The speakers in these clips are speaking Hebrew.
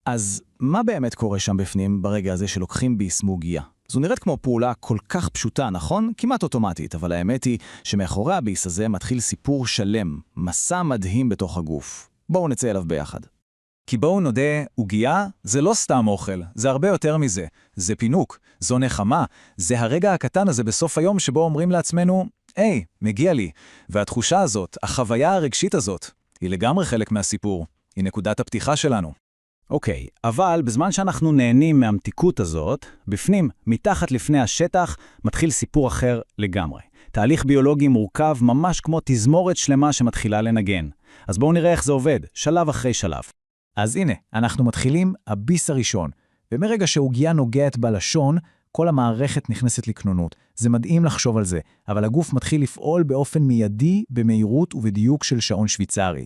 אז מה באמת קורה שם בפנים ברגע הזה שלוקחים ביס מעוגייה? זו נראית כמו פעולה כל כך פשוטה, נכון? כמעט אוטומטית, אבל האמת היא שמאחורי הביס הזה מתחיל סיפור שלם, מסע מדהים בתוך הגוף. בואו נצא אליו ביחד. כי בואו נודה, עוגייה זה לא סתם אוכל, זה הרבה יותר מזה. זה פינוק, זו נחמה, זה הרגע הקטן הזה בסוף היום שבו אומרים לעצמנו, היי, מגיע לי. והתחושה הזאת, החוויה הרגשית הזאת, היא לגמרי חלק מהסיפור. היא נקודת הפתיחה שלנו. אוקיי, אבל בזמן שאנחנו נהנים מהמתיקות הזאת, בפנים, מתחת לפני השטח, מתחיל סיפור אחר לגמרי. תהליך ביולוגי מורכב ממש כמו תזמורת שלמה שמתחילה לנגן. אז בואו נראה איך זה עובד, שלב אחרי שלב. אז הנה, אנחנו מתחילים הביס הראשון. ומרגע שהעוגייה נוגעת בלשון, כל המערכת נכנסת לכנונות. זה מדהים לחשוב על זה, אבל הגוף מתחיל לפעול באופן מיידי, במהירות ובדיוק של שעון שוויצרי.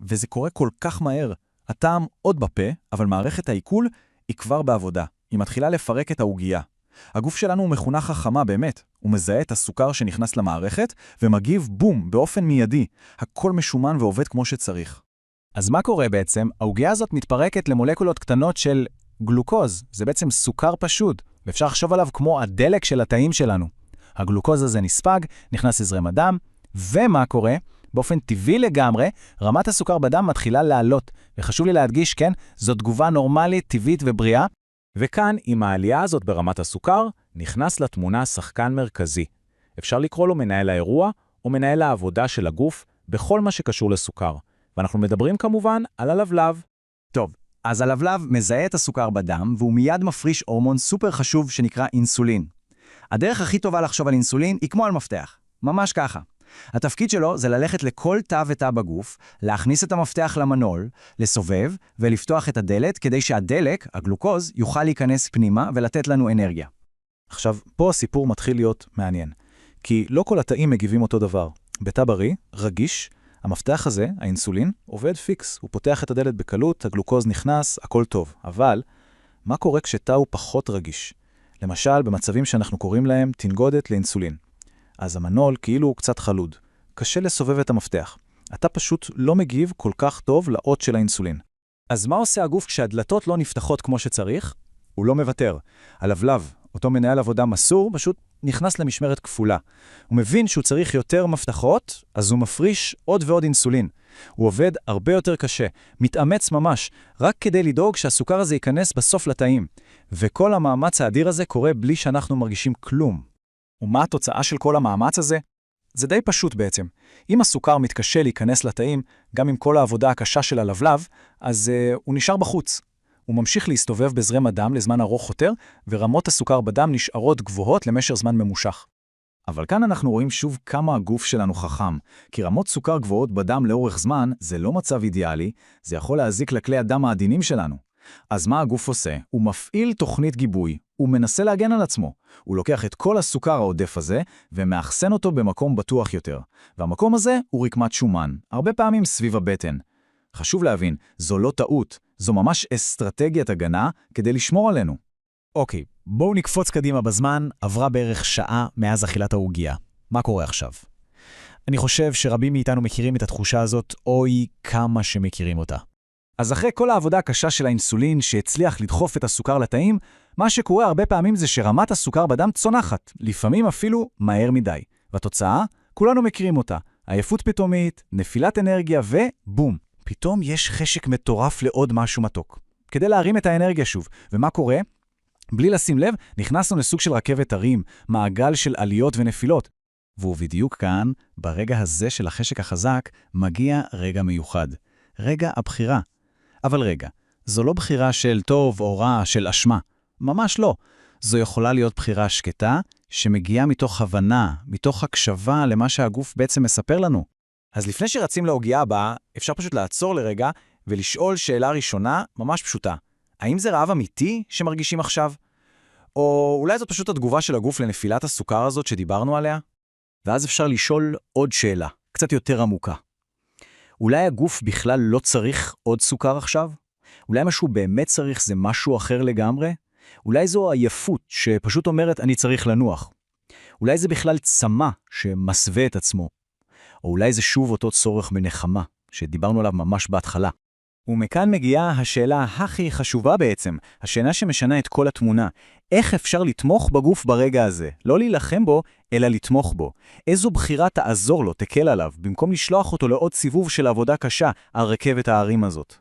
וזה קורה כל כך מהר. הטעם עוד בפה, אבל מערכת העיכול היא כבר בעבודה. היא מתחילה לפרק את העוגייה. הגוף שלנו הוא מכונה חכמה באמת. הוא מזהה את הסוכר שנכנס למערכת, ומגיב בום, באופן מיידי. הכל משומן ועובד כמו שצריך. אז מה קורה בעצם? העוגייה הזאת מתפרקת למולקולות קטנות של גלוקוז. זה בעצם סוכר פשוט, ואפשר לחשוב עליו כמו הדלק של התאים שלנו. הגלוקוז הזה נספג, נכנס לזרם הדם, ומה קורה? באופן טבעי לגמרי, רמת הסוכר בדם מתחילה לעלות. וחשוב לי להדגיש, כן, זו תגובה נורמלית, טבעית ובריאה. וכאן, עם העלייה הזאת ברמת הסוכר, נכנס לתמונה שחקן מרכזי. אפשר לקרוא לו מנהל האירוע, או מנהל העבודה של הגוף, בכל מה שקשור לסוכר. ואנחנו מדברים כמובן על הלבלב. טוב, אז הלבלב מזהה את הסוכר בדם, והוא מיד מפריש הורמון סופר חשוב שנקרא אינסולין. הדרך הכי טובה לחשוב על אינסולין היא כמו על מפתח. ממש ככה. התפקיד שלו זה ללכת לכל תא ותא בגוף, להכניס את המפתח למנול, לסובב ולפתוח את הדלת כדי שהדלק, הגלוקוז, יוכל להיכנס פנימה ולתת לנו אנרגיה. עכשיו, פה הסיפור מתחיל להיות מעניין. כי לא כל התאים מגיבים אותו דבר. בתא בריא, רגיש, המפתח הזה, האינסולין, עובד פיקס. הוא פותח את הדלת בקלות, הגלוקוז נכנס, הכל טוב. אבל, מה קורה כשתא הוא פחות רגיש? למשל, במצבים שאנחנו קוראים להם תנגודת לאינסולין. אז המנול כאילו הוא קצת חלוד. קשה לסובב את המפתח. אתה פשוט לא מגיב כל כך טוב לאות של האינסולין. אז מה עושה הגוף כשהדלתות לא נפתחות כמו שצריך? הוא לא מוותר. הלבלב, אותו מנהל עבודה מסור, פשוט נכנס למשמרת כפולה. הוא מבין שהוא צריך יותר מפתחות, אז הוא מפריש עוד ועוד אינסולין. הוא עובד הרבה יותר קשה, מתאמץ ממש, רק כדי לדאוג שהסוכר הזה ייכנס בסוף לתאים. וכל המאמץ האדיר הזה קורה בלי שאנחנו מרגישים כלום. ומה התוצאה של כל המאמץ הזה? זה די פשוט בעצם. אם הסוכר מתקשה להיכנס לתאים, גם עם כל העבודה הקשה של הלבלב, אז הוא נשאר בחוץ. הוא ממשיך להסתובב בזרם הדם לזמן ארוך יותר, ורמות הסוכר בדם נשארות גבוהות למשך זמן ממושך. אבל כאן אנחנו רואים שוב כמה הגוף שלנו חכם, כי רמות סוכר גבוהות בדם לאורך זמן זה לא מצב אידיאלי, זה יכול להזיק לכלי הדם העדינים שלנו. אז מה הגוף עושה? הוא מפעיל תוכנית גיבוי, הוא מנסה להגן על עצמו. הוא לוקח את כל הסוכר העודף הזה ומאחסן אותו במקום בטוח יותר. והמקום הזה הוא רקמת שומן, הרבה פעמים סביב הבטן. חשוב להבין, זו לא טעות, זו ממש אסטרטגיית הגנה כדי לשמור עלינו. אוקיי, בואו נקפוץ קדימה בזמן, עברה בערך שעה מאז אכילת העוגייה. מה קורה עכשיו? אני חושב שרבים מאיתנו מכירים את התחושה הזאת, אוי כמה שמכירים אותה. אז אחרי כל העבודה הקשה של האינסולין שהצליח לדחוף את הסוכר לתאים, מה שקורה הרבה פעמים זה שרמת הסוכר בדם צונחת, לפעמים אפילו מהר מדי. והתוצאה, כולנו מכירים אותה. עייפות פתאומית, נפילת אנרגיה ובום. פתאום יש חשק מטורף לעוד משהו מתוק. כדי להרים את האנרגיה שוב. ומה קורה? בלי לשים לב, נכנסנו לסוג של רכבת הרים, מעגל של עליות ונפילות. והוא בדיוק כאן, ברגע הזה של החשק החזק, מגיע רגע מיוחד. רגע הבחירה. אבל רגע, זו לא בחירה של טוב או רע, של אשמה. ממש לא. זו יכולה להיות בחירה שקטה, שמגיעה מתוך הבנה, מתוך הקשבה למה שהגוף בעצם מספר לנו. אז לפני שרצים לעוגייה הבאה, אפשר פשוט לעצור לרגע ולשאול שאלה ראשונה ממש פשוטה. האם זה רעב אמיתי שמרגישים עכשיו? או אולי זאת פשוט התגובה של הגוף לנפילת הסוכר הזאת שדיברנו עליה? ואז אפשר לשאול עוד שאלה, קצת יותר עמוקה. אולי הגוף בכלל לא צריך עוד סוכר עכשיו? אולי משהו באמת צריך זה משהו אחר לגמרי? אולי זו עייפות שפשוט אומרת אני צריך לנוח. אולי זה בכלל צמא שמסווה את עצמו. או אולי זה שוב אותו צורך בנחמה שדיברנו עליו ממש בהתחלה. ומכאן מגיעה השאלה הכי חשובה בעצם, השאלה שמשנה את כל התמונה. איך אפשר לתמוך בגוף ברגע הזה? לא להילחם בו, אלא לתמוך בו. איזו בחירה תעזור לו, תקל עליו, במקום לשלוח אותו לעוד סיבוב של עבודה קשה על רכבת הערים הזאת?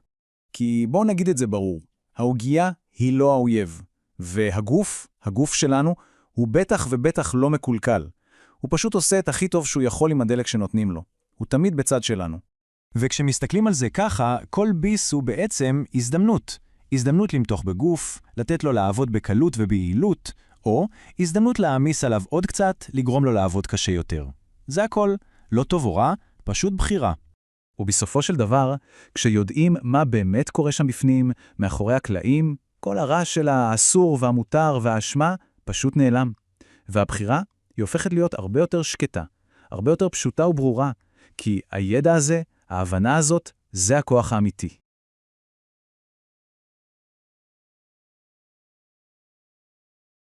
כי בואו נגיד את זה ברור, העוגיה היא לא האויב, והגוף, הגוף שלנו, הוא בטח ובטח לא מקולקל. הוא פשוט עושה את הכי טוב שהוא יכול עם הדלק שנותנים לו. הוא תמיד בצד שלנו. וכשמסתכלים על זה ככה, כל ביס הוא בעצם הזדמנות. הזדמנות למתוח בגוף, לתת לו לעבוד בקלות וביעילות, או הזדמנות להעמיס עליו עוד קצת, לגרום לו לעבוד קשה יותר. זה הכל, לא טוב או רע, פשוט בחירה. ובסופו של דבר, כשיודעים מה באמת קורה שם בפנים, מאחורי הקלעים, כל הרעש של האסור והמותר והאשמה פשוט נעלם. והבחירה היא הופכת להיות הרבה יותר שקטה, הרבה יותר פשוטה וברורה, כי הידע הזה, ההבנה הזאת, זה הכוח האמיתי.